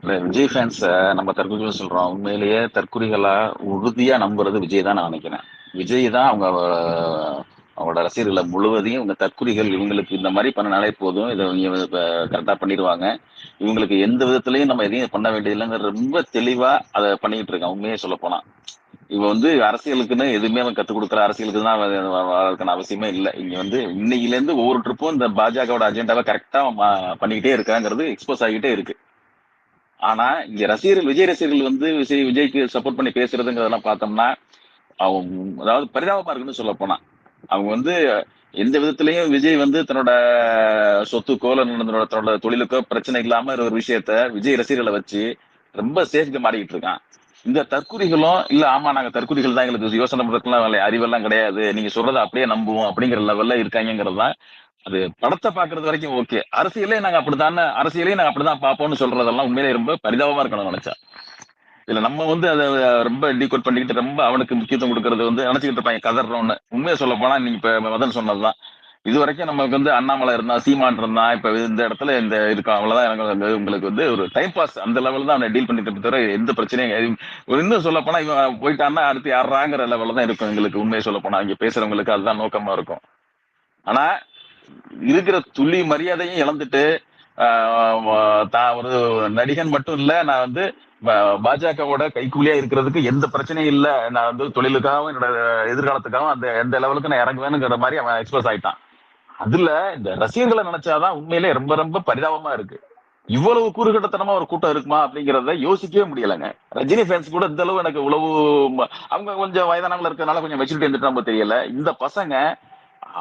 இல்ல விஜய் ஃபேன்ஸ நம்ம தற்குறிகள் சொல்றோம். உண்மையிலேயே தற்குறிகளா உறுதியா நம்புறது விஜய் தான் நான் நினைக்கிறேன். விஜய் தான் அவங்களோட ரசிகர்களை முழுவதையும் இவங்க தற்குறிகள், இவங்களுக்கு இந்த மாதிரி பண்ணனாலே போதும், இதை இவங்க கரெக்டா பண்ணிடுவாங்க, இவங்களுக்கு எந்த விதத்திலையும் நம்ம எதையும் பண்ண வேண்டியதில்லைங்கிற ரொம்ப தெளிவா அதை பண்ணிக்கிட்டு இருக்கான். உண்மையே சொல்ல போனா இவன் அரசியலுக்குன்னு எதுவுமே அவன் கத்துக் கொடுக்குற அரசியலுக்கு தான் வாழ்க்கைன்னு அவசியமே இல்லை. இங்க இன்னைக்குல இருந்து ஒவ்வொரு ட்ரிப்பும் இந்த பாஜகவோட அஜெண்டாவை கரெக்டா பண்ணிக்கிட்டே இருக்காங்கிறது எக்ஸ்போஸ் ஆகிட்டே இருக்கு. ஆனா இங்க ரசிகர்கள், விஜய் ரசிகர்கள் விஜய்க்கு சப்போர்ட் பண்ணி பேசுறதுங்கிறதெல்லாம் பார்த்தோம்னா அவங்க அதாவது பரிதாபமா இருக்குன்னு சொல்ல போனா அவங்க எந்த விதத்திலையும் விஜய் தன்னோட சொத்துக்கோ தன்னோட தொழிலுக்கோ பிரச்சனை இல்லாம ஒரு விஷயத்த விஜய் ரசிகர்களை வச்சு ரொம்ப சேஃப்க்கு மாறிக்கிட்டு இருக்கான். இந்த தற்குறிகளும் இல்ல, ஆமா நாங்க தற்குறிகள் தான், எங்களுக்கு யோசனை பண்றதுக்குலாம் அறிவெல்லாம் கிடையாது, நீங்க சொல்றதை அப்படியே நம்புவோம் அப்படிங்கிற லெவல்ல இருக்காங்கிறது தான். அது படத்தை பாக்குறது வரைக்கும் ஓகே, அரசியலையும் நாங்க அப்படிதான் பார்ப்போம்னு சொல்றதெல்லாம் உண்மையிலே ரொம்ப பரிதாபமா இருக்கணும் நினைச்சா. இல்ல நம்ம அதை ரொம்ப டீகோட் பண்ணிக்கிட்டு ரொம்ப அவனுக்கு முக்கியத்துவம் கொடுக்கறது நினைச்சுக்கிட்டு இருப்பாங்க கதறோம்னு. உண்மையை சொல்ல போனா நீங்க இப்ப மதன் சொன்னதுதான், இது வரைக்கும் நமக்கு அண்ணாமலை இருந்தா, சீமான் இருந்தா, இப்ப இந்த இடத்துல இந்த இருக்கும், அவ்வளவுதான். எனக்கு உங்களுக்கு ஒரு டைம் பாஸ் அந்த லெவல் தான் அவனை டீல் பண்ணிட்டு தவிர எந்த பிரச்சனையும் இன்னும் சொல்ல போனா இவன் போயிட்டான்னா அடுத்து யாராங்கிற லெவல்ல தான் இருக்கும் எங்களுக்கு. உண்மையை சொல்ல போனா இங்க பேசுறவங்களுக்கு அதுதான் நோக்கமா இருக்கும். ஆனா இருக்கிற துளி மரியாதையும் இழந்துட்டு தான் ஒரு நடிகன் மட்டும் இல்ல, நான் பாஜகவோட கைக்கூலியா இருக்கிறதுக்கு எந்த பிரச்சனையும் இல்ல, நான் தொழிலுக்காகவும் என்னோட எதிர்காலத்துக்காகவும் அந்த எந்த லெவலுக்கு நான் இறங்குவேனுங்கிற மாதிரி அவன் எக்ஸ்பிரஸ் ஆயிட்டான். அதுல இந்த ரசிகர்களை நினைச்சாதான் உண்மையிலே ரொம்ப ரொம்ப பரிதாபமா இருக்கு. இவ்வளவு கூறுகட்டத்தனமா ஒரு கூட்டம் இருக்குமா அப்படிங்கறத யோசிக்கவே முடியலைங்க. ரஜினி ஃபேன்ஸ் கூட இந்த அளவு எனக்கு உழவு, அவங்க கொஞ்சம் வயதானவங்க இருக்கிறதுனால கொஞ்சம் மெச்சூரிட்டி வந்துட்டு நம்ம தெரியல. இந்த பசங்க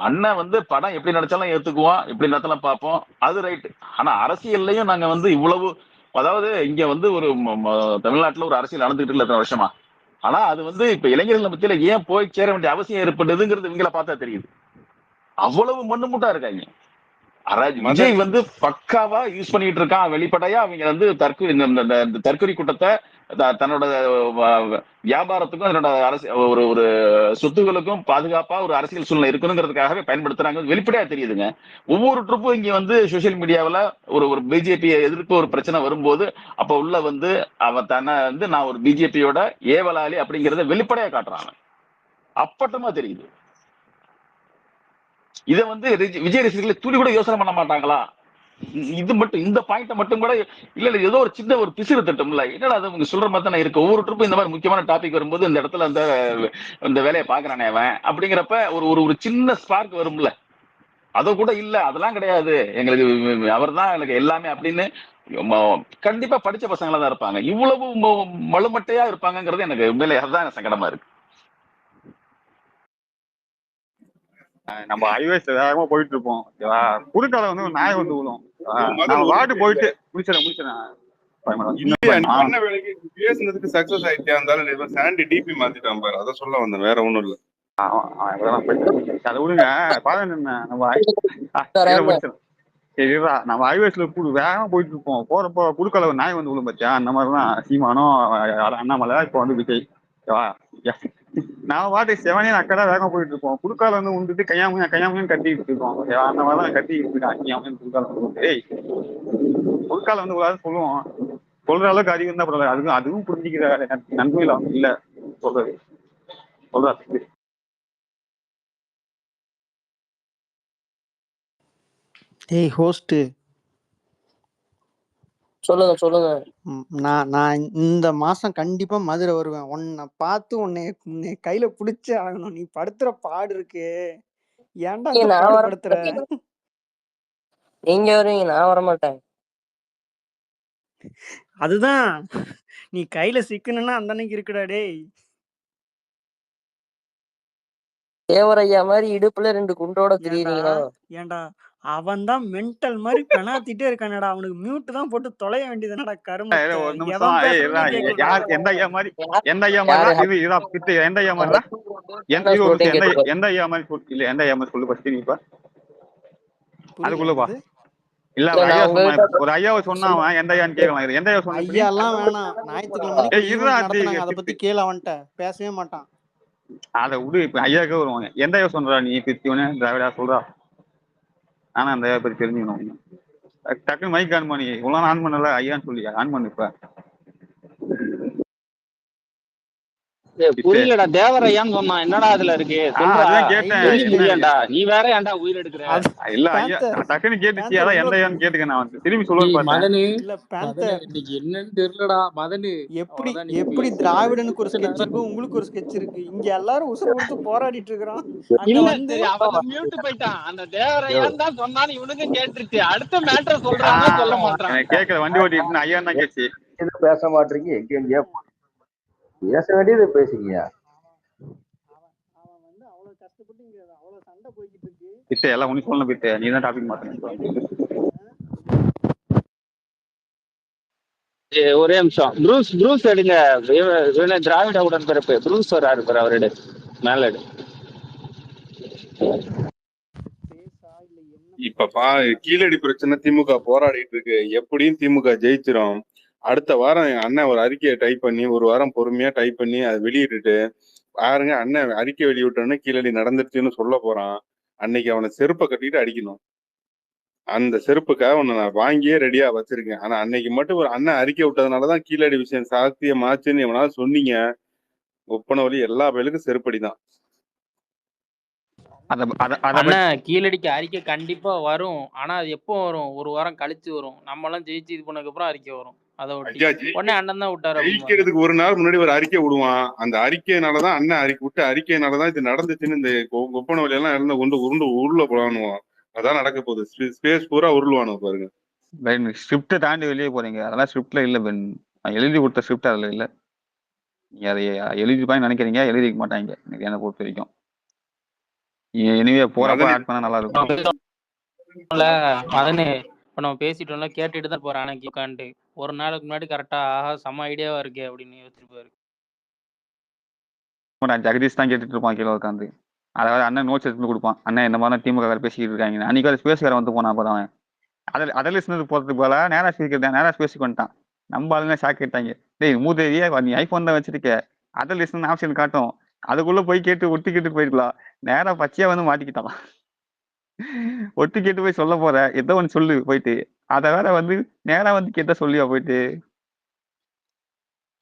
அண்ணன் படம் எப்படி நடிச்சாலும் ஏத்துக்குவோம், எப்படி நடத்தலாம் பார்ப்போம், அது ரைட். ஆனா அரசியல்லையும் நாங்க இவ்வளவு, அதாவது இங்க ஒரு தமிழ்நாட்டுல ஒரு அரசியல் நடந்துகிட்டு இல்ல இத்தனை வருஷமா. ஆனா அது இப்ப இளைஞர்கள் மத்தியில ஏன் போய் சேர வேண்டிய அவசியம் ஏற்படுதுங்கிறது இவங்கள பார்த்தா தெரியுது. அவ்வளவு மண்ணு மூட்டா இருக்காங்க. விஜய் பக்காவா யூஸ் பண்ணிட்டு இருக்கான் வெளிப்படையா. அவங்க தற்கொலை கூட்டத்தை தன்னோட வியாபாரத்துக்கும் அதனோட ஒரு ஒரு சொத்துகளுக்கும் பாதுகாப்பா ஒரு அரசியல் சூழ்நிலை இருக்கணுங்கிறதுக்காகவே பயன்படுத்துறாங்க, வெளிப்படையா தெரியுதுங்க. ஒவ்வொரு ட்ரிப்பும் இங்க சோசியல் மீடியாவில ஒரு ஒரு பிஜேபி எதிர்ப்பு ஒரு பிரச்சனை வரும்போது அப்ப உள்ள அவன் தன்னை நான் ஒரு பிஜேபியோட ஏவலாளி அப்படிங்கறத வெளிப்படையா காட்டுறாங்க, அப்பட்டமா தெரியுது. இத விஜய் ரசிகர்கள் துளி கூட யோசனை பண்ண மாட்டாங்களா? இது மட்டும், இந்த பாயிண்ட் மட்டும் கூட இல்ல ஏதோ ஒரு சின்ன ஒரு பிசிறு திட்டம்ல, என்னடா அது உங்க சொல்ற மாதிரி தானே இருக்கு. ஒவ்வொரு ட்ரிப்பும் இந்த மாதிரி முக்கியமான டாபிக் வரும்போது இந்த இடத்துல இந்த வேலையை பாக்குறானே அவன் அப்படிங்கிறப்ப ஒரு ஒரு சின்ன ஸ்பார்க் வரும்ல, அத கூட இல்ல, அதெல்லாம் கிடையாது, எங்களுக்கு அவர் தான் எனக்கு எல்லாமே அப்படின்னு கண்டிப்பா படிச்ச பசங்களா தான் இருப்பாங்க. இவ்வளவு மழுமட்டையா இருப்பாங்கிறது எனக்கு உண்மையிலே அதுதான் சங்கடமா இருக்கு. நம்ம ஹைவேஸ்ல வேகமா போயிட்டு இருப்போம், குறுக்கால ஒரு நாய் விழும், நம்ம வாட்டு போயிட்டு பேசுனதுக்கு சக்சஸ் ஆயிட்டே இருந்தாலும் சாண்டி டிபி மாத்திட்டான் பாரு, அதை சொல்ல வந்தேன், வேற ஒண்ணும் இல்ல. அதை விடுங்க, சரிடா. நம்ம ஹைவேஸ்ல வேகமா போயிட்டு இருப்போம், போறப்போ குறுக்கால ஒரு நாய் விழும் பத்தியா, அந்த மாதிரிதான் சீமானும் அண்ணாமலை இப்ப விஜய். நான் பாட்டு செவனே அக்கடா வேகமா போயிட்டு இருப்போம், குறுக்கால உண்டுட்டு கையாமையும் கட்டிட்டு இருக்கோம், அந்த மாதிரிதான் கட்டிட்டு இருக்கான் கையாமையும் குறுக்கால. குறுக்கால உள்ளாது சொல்லுவோம், சொல்ற அளவுக்கு அறிவு இருந்தா பரவாயில்ல, அதுவும் புரிஞ்சுக்கிற நன்மையில அவங்க இல்ல சொல்றது சொல்றாரு. ஏய் ஹோஸ்ட், சொல்லுங்க சொல்லுங்க. நான் இந்த மாசம் கண்டிப்பா மதுரை வருவேன், உன்னை பார்த்து உன்னை கையில புடிச்சே ஆகணும். நீ படுத்துற பாடு இருக்கு, ஏன்டா படுத்துற? நீங்க வருவீங்க, நான் வரமாட்டேன். அதுதான், நீ கையில சிக்கணும்னா அந்த அன்னைக்கு இருக்குடா டேய். தேவரையா மாதிரி இடுப்புல 2 குண்டோட திரியறீங்களா? ஏன்டா அவன் தான் மென்டல் மாதிரி பெனாத்திட்டே இருக்கானடா, அவனுக்கு மியூட் தான் போட்டு தொலைய வேண்டியதுனடா கருமத்தை. எந்த ஐயா மாதிரி எந்த ஐயா மாதிரி சொல்லு ஃபர்ஸ்ட் நீப்பா அதுக்குள்ளப்பா. இல்ல ஒரு ஐயாவை சொன்னாவன் எந்த ஐயான்னு கேட்கலாம், எந்த ஐயா சொன்ன ஐயா எல்லாம் வேணாம், ஞாயிற்றுக்கிழமை அதை பத்தி கேள அவன்கிட்ட பேசவே மாட்டான். அதை விடு, இப்ப ஐயாவுக்கு வருவாங்க. எந்த ஐயா சொல்றா நீ பிரித்திவனே திராவிடா சொல்றா, ஆனா அந்த ஐயா பத்தி தெரிஞ்சுக்கணும். டக்குன்னு மைக் ஆன் பண்ணி இவ்வளவு ஆன் பண்ணல ஐயான்னு சொல்லி ஆன் பண்ணு இப்ப. புரியலடா, தேவரையான்னு சொன்னான், என்னடா அதுல இருக்கு சொல்றா. அதுதான் கேட்டேன். புரியாண்டா, நீ வேற ஏன்டா உயிர் எடுக்கிற? இல்ல ஐயா டக்குன்னு கேட்டுச்சு, அதான் எந்த ஐயான்னு கேட்டுக்க. நான் வந்து திரும்பி சொல்லுவேன்னு பார்த்தேன். மதனு இல்ல மதனு பேந்தர் இன்னைக்கு என்னன்னு தெரியலடா மதனு. எப்படி அவ்வளவுதான் நீ எப்படி பேசி திராவிடனுக்கு ஒரு ஸ்கெட்ச் நேரம். இருக்கும், உங்களுக்கு ஒரு ஸ்கெட்ச் இருக்கு. இங்க எல்லாரும் உசுறு கொடுத்து போராடிட்டு இருக்கிறோம். அங்க இல்ல வந்து சரி, அவன் மியூட் போயிட்டான். அந்த தேவரையான் தான் சொன்னான்னு இவனுக்கு கேட்டுருச்சு. அடுத்த மேட்டர் சொல்றான்னா சொல்ல மாட்டான். எனக்கு கேட்கல, வண்டி ஓட்டிட்டு ஐயா தான் கேட்டுச்சு. இது பேச மாட்டீங்க, எங்கெங்கேயோ பேச வேண்டியது பேசுங்க. அவன் வந்து அவ்வளவு கஷ்டப்பட்டு இங்க அவ்வளவு சண்டை போய்கிட்டு இருக்கு. பிட்டு எல்லாம் உனக்கு சொல்லணும் பிட்டு, நீ தான் டாபிக் மாத்தணும். ஒரே நிமிஷம், ப்ரூஸ் எடுங்க. திராவிட உடன்பிறப்பு ப்ரூஸ் வராரு பாரு, அவர் எடு, மேல எடு. இப்ப கீழடி பிரச்சனை திமுக போராடிட்டு இருக்கு. எப்படியும் திமுக ஜெயிச்சிரும். அடுத்த வாரம் என் அண்ணன் ஒரு அறிக்கையை டைப் பண்ணி, ஒரு வாரம் பொறுமையா டைப் பண்ணி அதை வெளியிட்டுட்டு பாருங்க, அண்ணன் அறிக்கை வெளியிட்டோன்னு கீழடி நடந்துருச்சுன்னு சொல்ல போறான். அன்னைக்கு அவனை செருப்பை கட்டிட்டு அடிக்கணும். அந்த செருப்புக்காக உன்னை நான் வாங்கியே ரெடியா வச்சிருக்கேன். ஆனா அன்னைக்கு மட்டும் ஒரு அண்ணன் அறிக்கை விட்டதுனாலதான் கீழடி விஷயம் சாத்தியமாச்சுன்னு எவனால சொன்னீங்க, ஒப்பன வழி எல்லா பேருக்கும் செருப்படிதான். கீழடிக்கு அறிக்கை கண்டிப்பா வரும். ஆனா அது எப்போ வரும்? ஒரு வாரம் கழிச்சு வரும். நம்ம எல்லாம் ஜெயிச்சு இது பண்ணதுக்கு அப்புறம் அறிக்கை வரும். அதை உடனே அண்ணன் தான் விட்டாரு. ஜெயிக்கிறதுக்கு ஒரு நாள் முன்னாடி ஒரு அறிக்கை விடுவான். அந்த அறிக்கையினாலதான் அண்ணன் அறிக்கையினாலதான் இது நடந்துச்சுன்னு இந்த ஒப்பன வழி எல்லாம் இறந்து கொண்டு உருள போலானுவான். அதான் நடக்க போகுது. ஸ்பேஸ் பூரா உருளுவானு பாருங்க. ஸ்கிரிப்டை தாண்டி வெளியே போறீங்க. அதெல்லாம் ஸ்கிரிப்ட்ல இல்ல பென். எழுதி கொடுத்த ஸ்கிரிப்ட் அதுல இல்ல. நீங்க அதை எழுதிப்பான்னு நினைக்கிறீங்க, எழுதிக்க மாட்டாங்க எனக்கு என்ன பொறுத்த வரைக்கும். எனவே போறப்ப ஆட் பண்ணா நல்லா இருக்கும். மதனே இப்ப நம்ம பேசிட்டோம்ல, கேட்டுட்டு தான் போறேன். அன்னைக்கு உட்காந்து ஒரு நாளுக்கு முன்னாடி கரெக்டா ஆஹா செம்ம ஐடியாவா இருக்கே அப்படின்னு யோசிச்சிருப்பாரு. ஜெகதீஷ் தான் கேட்டுட்டு இருப்பான் கீழே உட்காந்து. அதாவது அண்ணன் நோட்ஸ் எடுத்து கொடுப்பான். அண்ணன் இந்த மாதிரி திமுக பேசிக்கிட்டு இருக்காங்க. அன்னைக்கு அது ஸ்பேஸ்கார வந்து போனா அப்பதான் அவன் அதில் லிஸ்னது போறதுக்கு போல நேரா ஸ்பேஸுக்கு வந்துட்டான். நம்ம ஆளுங்க ஷாக் கேட்டாங்க. டேய் மூதேவியே, நீ ஐபோன் தான் வச்சிருக்க, அதில் லிஸ்ட் ஆப்ஷன் காட்டும், அதுக்குள்ள போய் கேட்டு ஒட்டி கேட்டு போயிருக்கலாம். நேரா பச்சையா வந்து மாட்டிக்கிட்டான். ஒட்டி கேட்டு போய் சொல்ல போற, ஏதோ ஒன்று சொல்லு போயிட்டு, அதை வேற வந்து நேரா வந்து கேட்ட சொல்லியா போயிட்டு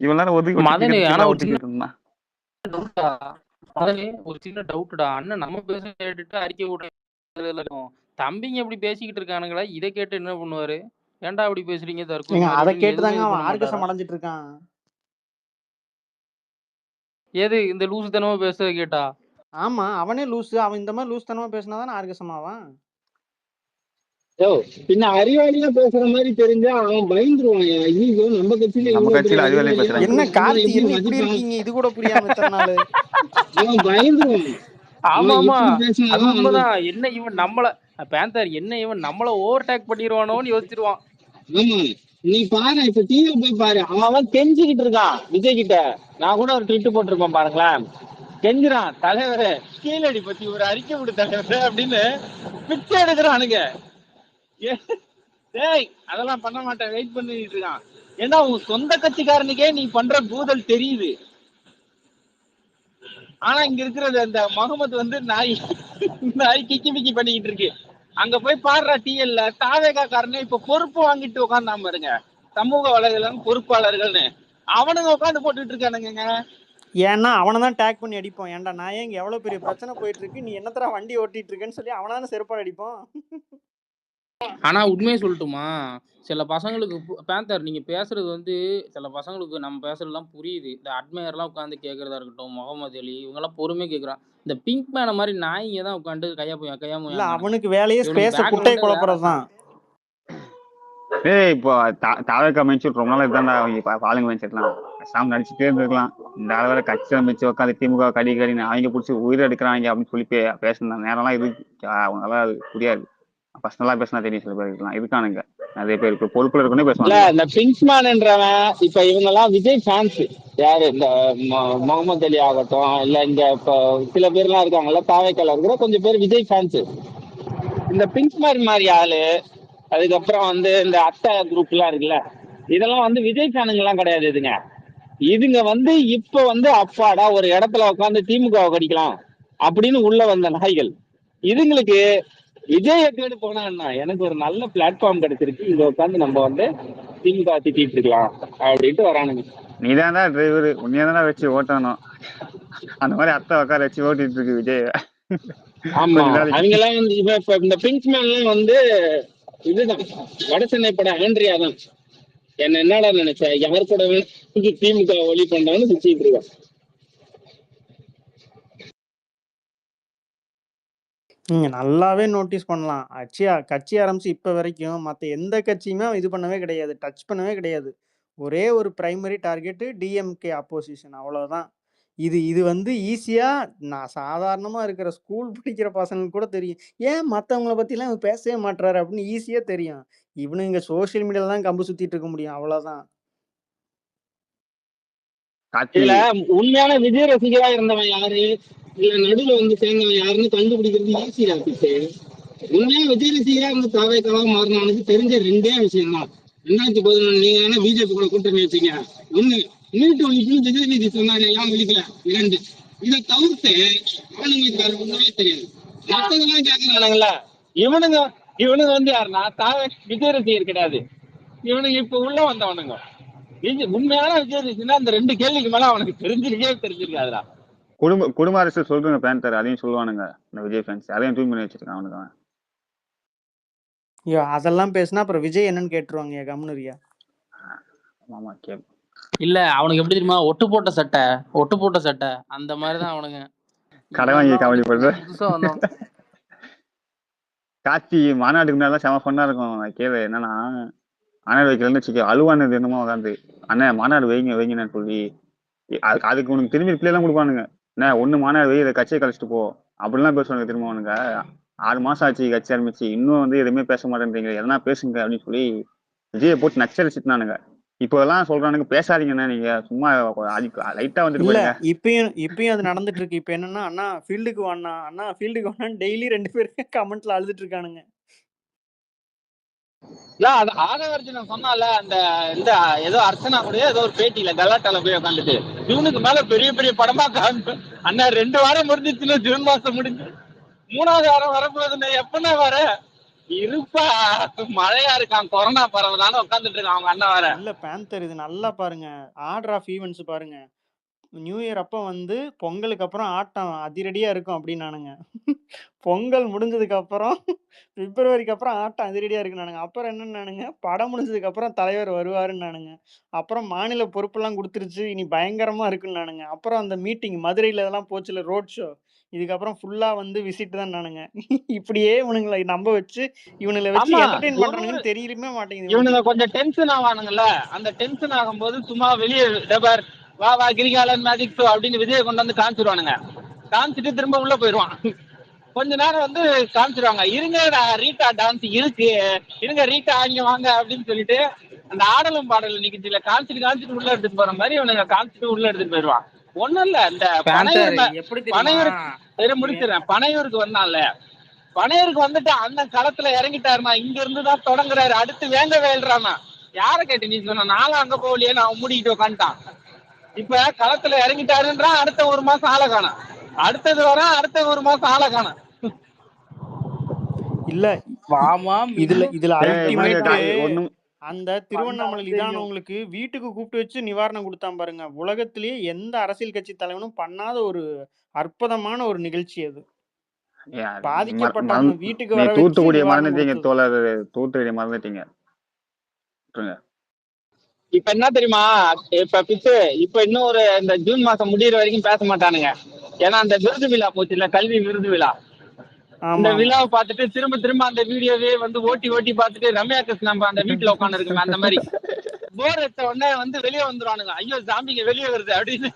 இவன் நேரம் ஒதுக்கி ஒட்டிக்கிட்டு இருந்தான். ஒரு சின்ன டவுட்டா, அண்ணன் நம்ம பேச கேட்டுட்டு அறிக்கை விட தம்பிங்க எப்படி பேசிக்கிட்டு இருக்கானுங்களா, இதை கேட்டு என்ன பண்ணுவாரு? ஏன்டா அப்படி பேசுறீங்க? அதை கேட்டுதாங்க அவன் ஆர்கசம் அடைஞ்சிட்டு இருக்கான். ஏது இந்த லூசு தனமா பேசுறத கேட்டா? ஆமா, அவனே லூசு. அவன் இந்த மாதிரி லூசு தனமா பேசினாதான் ஆர்கசமாவான். பின்ன அறிவாளியா பேசுற மாதிரி தெரிஞ்சா அவன் பயந்துருவான். ஐயோ நம்ம கட்சியில அறிவாளி பேசுறாங்க. என்ன கார்த்தி என்ன இப்படி இருக்கீங்க, இது கூட புரியாம இத்தனை நாள் அவன் பயந்துருவான். ஆமா ஆமா, அது உண்மைதான். என்ன இவன் நம்மள பேந்தர் என்ன இவன் நம்மள ஓவர்டேக் பண்ணிடுவானோன்னு யோசிச்சிருவான். ஆமா, நீ பாரு, இப்ப டிவி போய் பாரு, அவன் கெஞ்சிக்கிட்டு இருக்கான் விஜய் கிட்ட. நான் கூட ஒரு ட்விட் போட்டிருப்பேன் பாருங்களேன். கெஞ்சுறான், தலைவரே கீழடி பத்தி ஒரு அறிக்கை விடு தலைவரே அப்படின்னு பிச்சை எடுக்கிறானுங்க. டேய் அதெல்லாம் பண்ண மாட்டேன், வெயிட் பண்ணிட்டு இருக்கான். ஏன்னா உன் சொந்த கட்சிக்காரனுக்கே நீ பண்ற பூதல் தெரியுது. ஆனா இங்க இருக்கிறது அந்த முகமது வந்து நாய் கிக்கி பிக்கி பண்ணிக்கிட்டு இருக்கு. அங்க போய் பாடுற டிஎல்ல தாவேகா காரனே இப்ப பொறுப்பு வாங்கிட்டு உட்கார்ந்தாம பாருங்க, சமூக வலைதளம் பொறுப்பாளர்கள்னு அவனுங்க உட்காந்து போட்டுட்டு இருக்கானுங்க. ஏன்னா அவனை தான் டேக் பண்ணி அடிப்போம். ஏன்டா நான் இங்க எவ்வளவு பெரிய பிரச்சனை போயிட்டு இருக்கு, நீ என்னத்தர வண்டி ஓட்டிட்டு இருக்கேன்னு சொல்லி அவனால செருப்பாடு அடிப்போம். ஆனா உண்மையை சொல்லட்டுமா, சில பசங்களுக்கு பேந்தர் நீங்க பேசுறது வந்து சில பசங்களுக்கு நம்ம பேசுறதுலாம் புரியுது. இந்த அட்மையர்லாம் உட்காந்து கேட்கறதா இருக்கட்டும், முகமது அலி இவங்கெல்லாம் பொறுமையா கேட்கறான். இந்த பிங்க் மேன மாதிரி நாய்ங்க தான் உட்காந்து கையா அவனுக்கு வேலையே ஸ்பேஸ குட்டை குழப்பறதுதான். ஏய் இப்போ தாவக அமைச்சு ரொம்ப நாள் இருந்தா அவங்க ஆளுங்க அமைச்சிருக்கலாம், சாமி நடிச்சுட்டே இருந்திருக்கலாம். இந்த அளவுல கட்சி அமைச்சு உட்காந்து திமுக கடின்னு அவங்க பிடிச்சி உயிர் எடுக்கிறாங்க அப்படின்னு சொல்லி பேசின நேரம்லாம் இது அவங்களால அது புரியாது. பர்சனலா பேசினா தெரியும், சில பேர் இருக்கலாம் இருக்கானுங்க நிறைய பேர். இப்ப பொறுப்புல இருக்கணும் பேசுவாங்க. இந்த பிங்க்ஸ்மேன்ன்றவன் இப்ப இவங்க எல்லாம் விஜய் ஃபேன்ஸ். யாரு இந்த முகமது அலி ஆகட்டும், இல்ல இங்க இப்ப சில பேர் எல்லாம் இருக்காங்கல்ல தாவேக்கால இருக்கிற கொஞ்சம் பேர் விஜய் ஃபேன்ஸ். இந்த பிங்க்ஸ்மேன் மாதிரி ஆளு, அதுக்கப்புறம் வந்து இந்த அட்டை குரூப் எல்லாம் இருக்குல்ல, இதெல்லாம் வந்து விஜய் ஃபேனுங்க எல்லாம் கிடையாது. இதுங்க வந்து இப்ப வந்து அப்பாடா ஒரு இடத்துல உட்காந்து திமுக கடிக்கலாம் அப்படின்னு உள்ள வந்த நாய்கள். இதுங்களுக்கு விஜய் எக்கேடு போனா என்ன, எனக்கு ஒரு நல்ல பிளாட்ஃபார்ம் கிடைச்சிருக்கு, இங்க உட்காந்து நம்ம வந்து திமுக திட்டிட்டு இருக்கலாம் அப்படின்ட்டு வரானுங்க. நீதான்டா டிரைவர், உன்னையதானே வச்சு ஓட்டணும். அந்த மாதிரி அத்தை உட்கார வச்சு ஓட்டிட்டு இருக்கு விஜய். ஆமா, கொஞ்ச நாளைக்கு அவங்க எல்லாம் வந்து இப்ப இந்த பிரின்ஸ்மேன் எல்லாம் வந்து இதுதான் வட சென்னை பட ஆண்ட்ரியா தான். என்னடா நினைச்ச, யார் கூட திமுக ஒளி பண்றான்னு சுத்திட்டு இருக்கா. நீங்க நல்லாவே நோட்டீஸ் பண்ணலாம். கட்சி ஆரம்பிச்சு இப்ப வரைக்கும் மத்த எந்த கட்சியுமே இது பண்ணவே கிடையாது. டச் பண்ணவே கிடையாது. ஒரே ஒரு பிரைமரி டார்கெட் டிஎம்கே அப்போசிஷன், அவ்வளவுதான். இது வந்து ஈஸியா நான் சாதாரணமா இருக்கிற ஸ்கூல் படிக்கிற பசங்களுக்கு கூட தெரியும். ஏன் மத்தவங்கள பத்திலாம் இவர் பேசவே மாட்றாரு அப்படின்னு ஈஸியா தெரியும். இவனுங்க சோசியல் மீடியால தான் கம்பு சுத்திட்டு இருக்க முடியும், அவ்வளவுதான். காட்சி இதுல உண்மையான விஜய் ரசிகரா இருந்தவன் யாரு, இல்ல நடுவுல வந்து சேர்ந்தவன் யாருன்னு கண்டுபிடிக்கிறது ஈஸியா இருக்கு. உண்மையான விஜய் ரசிகரா இருந்து தாவேக்காவா மாறினவனுக்கு தெரிஞ்ச ரெண்டே விஷயம் தான். 2011 நீங்க என்ன பிஜேபி கூட கூட்டணி வச்சீங்க, ஒண்ணு நீட்டு ஒழிப்புன்னு விஜயநிதி சொன்னாரு, எல்லாம் ஒழிக்கல. 2 இதை தவிர்த்து அவனுங்களுக்கு வேற ஒண்ணுமே தெரியாது. மத்ததெல்லாம் கேட்கறானுங்களா, இவனுங்க வந்து யாருன்னா விஜய் ரசிகர் கிடையாது. இவனுங்க இப்ப உள்ள வந்தவனுங்க. உண்மையான விஜய் ரசிகனா அந்த 2 கேள்விக்கு மேல அவனுக்கு தெரிஞ்சிருக்காதுடா. குடும்ப அரசு சொல்றேங்க பேந்தர், அதையும் சொல்லுவானுங்க இந்த விஜய் ஃபேன்ஸ், அதையும் தூக்கி பண்ணி வச்சிருக்கான் அவனுக்கு. ஐயோ, அதெல்லாம் பேசினா அப்புறம் விஜய் என்னன்னு கேட்டுருவாங்க, கம்னுரியா. ஆமா கேப் இல்ல அவனுக்கு எப்படி தெரியுமா, ஒட்டு போட்ட சட்டை அந்த மாதிரிதான் அவனுங்க. கடை வாங்கி கவனி பண்ற புதுசா வந்தவன். காட்சி மாநாட்டுக்கு முன்னாடி செம ஃபன்னா இருக்கும். கேளு என்னன்னா, மாநாடு வைக்கலன்னு வச்சுக்க, அழுவானது என்னமோ உட்காந்து, அண்ணா மாநாடு வைங்கன்னு சொல்லி அதுக்கு உனக்கு திரும்பி ரிப்ளை எல்லாம் கொடுப்பானுங்க. என்ன ஒண்ணு மாநாடு வை, இதை கட்சியை கழிச்சிட்டு போ அப்படிலாம் பேசுவானுங்க. திரும்ப அவனுங்க 6 மாசம் ஆச்சு கட்சி ஆரம்பிச்சு, இன்னும் வந்து எதுவுமே பேச மாட்டேன்றீங்க, எதனா பேசுங்க அப்படின்னு சொல்லி விஜயை போட்டு நச்சரிச்சுட்டானுங்க. இப்போ எல்லாம் சொல்றானுங்க பேசாதீங்கண்ணா, நீங்க சும்மா லைட்டா வந்துட்டு இல்ல போறீங்க. இப்பயும் அது நடந்துட்டு இருக்கு. இப்ப என்னன்னா, அண்ணா ஃபீல்டுக்கு வான்னு டெய்லி 2 பேருக்கு கமெண்ட்ல அழுதுட்டு இருக்கானுங்க. ஆதவர்ஜுனன் சொன்னால அந்த இந்த ஏதோ அர்ச்சனா கூட ஏதோ ஒரு பேட்டியில கலாட்டால போய் உட்காந்துட்டு, ஜூனுக்கு மேல பெரிய பெரிய படமா காமிப்பு அண்ணா, 2 வாரம் முடிஞ்சிச்சுன்னா ஜூன் மாசம் முடிஞ்சு 3வது வாரம் வரப்போகுதுன்னு, எப்பன்னா வர இருப்பா, மழையா இருக்கான், கொரோனா பரவலான்னு உட்காந்துட்டு இருக்கான் அவங்க அண்ணா வர. இல்ல பேந்தர், இது நல்லா பாருங்க, ஆர்டர் ஆஃப் ஈவென்ட்ஸ் பாருங்க. நியூ இயர் அப்ப வந்து பொங்கலுக்கு அப்புறம் ஆட்டம் அதிரடியா இருக்கும் அப்படின்னானுங்க. பொங்கல் முடிஞ்சதுக்கு அப்புறம் பிப்ரவரிக்கு அப்புறம் ஆட்டம் அதிரடியா இருக்குன்னானுங்க. அப்புறம் என்னன்னானுங்க, படம் முடிஞ்சதுக்கு அப்புறம் தலைவர் வருவாருன்னானுங்க. அப்புறம் மாநில பொறுப்பெல்லாம் கொடுத்துருச்சு, இனி பயங்கரமா இருக்குன்னானுங்க. அப்புறம் அந்த மீட்டிங் மதுரையில எல்லாம் போச்சுல, ரோட் ஷோ, இதுக்கப்புறம் ஃபுல்லா வந்து விசிட் தான் நானுங்க. இப்படியே இவனுங்களை நம்ப வச்சு இவனுங்களை வச்சு என்டர்டெயின் பண்றானுங்கன்னு தெரியவே மாட்டேங்குது. இவனுங்க கொஞ்சம் டென்ஷன் ஆவானுங்கல்ல, அந்த டென்ஷன் ஆகும்போது சும்மா வெளியே டபர் வா கிரிகாலன் மேஜிக் ஷோ அப்படின்னு விஜயை கொண்டு வந்து காமிச்சிருவானுங்க. காமிச்சிட்டு திரும்ப உள்ள போயிடுவான். கொஞ்ச நேரம் வந்து காமிச்சிருவாங்க, இருங்க ரீட்டா டான்ஸ் இருக்கு, இருங்க ரீட்டா இங்க வாங்க அப்படின்னு சொல்லிட்டு அந்த ஆடலும் பாடலும் நிகழ்ச்சியில காமிச்சிட்டு உள்ள எடுத்துட்டு போற மாதிரி இவனுங்க காமிச்சிட்டு உள்ள எடுத்துட்டு போயிடுவான். ஒண்ணும் இல்ல, இந்த முடிச்சிடறேன், பனையூருக்கு வந்தான்ல, பனையூருக்கு வந்துட்டு அண்ணன் களத்துல இறங்கிட்டாருனா, இங்க இருந்துதான் தொடங்குறாரு, அடுத்து வேங்க வேல்றானா. யார கேட்டு நீ சொன்ன, நானும் அங்க போகலையே, நான் மூடிக்கிட்டு உட்காந்துட்டான். இப்ப களத்துல இறங்கிட்டாருன்றான், அடுத்த 1 மாசம் ஆளை காணும், அடுத்தது வர அடுத்த 1 மாசம் ஆளை காணும். இல்ல இதுல அல்டிமேட் அந்த திருவண்ணாமலை இதானவங்களுக்கு வீட்டுக்கு கூப்பிட்டு வச்சு நிவாரணம் கொடுத்தான் பாருங்க. உலகத்திலேயே எந்த அரசியல் கட்சி தலைவனும் பண்ணாத ஒரு அற்புதமான ஒரு நிகழ்ச்சி அது. பாதிக்கப்பட்டவங்க வீட்டுக்கு வர தூத்துக்குடியை மறந்துட்டீங்க தோழர், தூத்துக்குடியை மறந்துட்டீங்க. இப்ப என்ன தெரியுமா, இப்ப இன்னும் ஒரு இந்த ஜூன் மாசம் முடியற வரைக்கும் பேச மாட்டானுங்க. ஏன்னா அந்த விருது விழா போச்சு இல்ல, கல்வி விருது விழா, அந்த விழாவை பார்த்துட்டு திரும்ப அந்த வீடியோவே வந்து ஓட்டி பார்த்துட்டு ரம்யா கிருஷ்ணன் அந்த வீட்டுல உட்காந்து இருக்குங்க, அந்த மாதிரி போர் எடுத்த உடனே வந்து வெளியே வந்துருவானுங்க. ஐயோ ஜாம்பிங்க வெளியே வருது அப்படின்னு.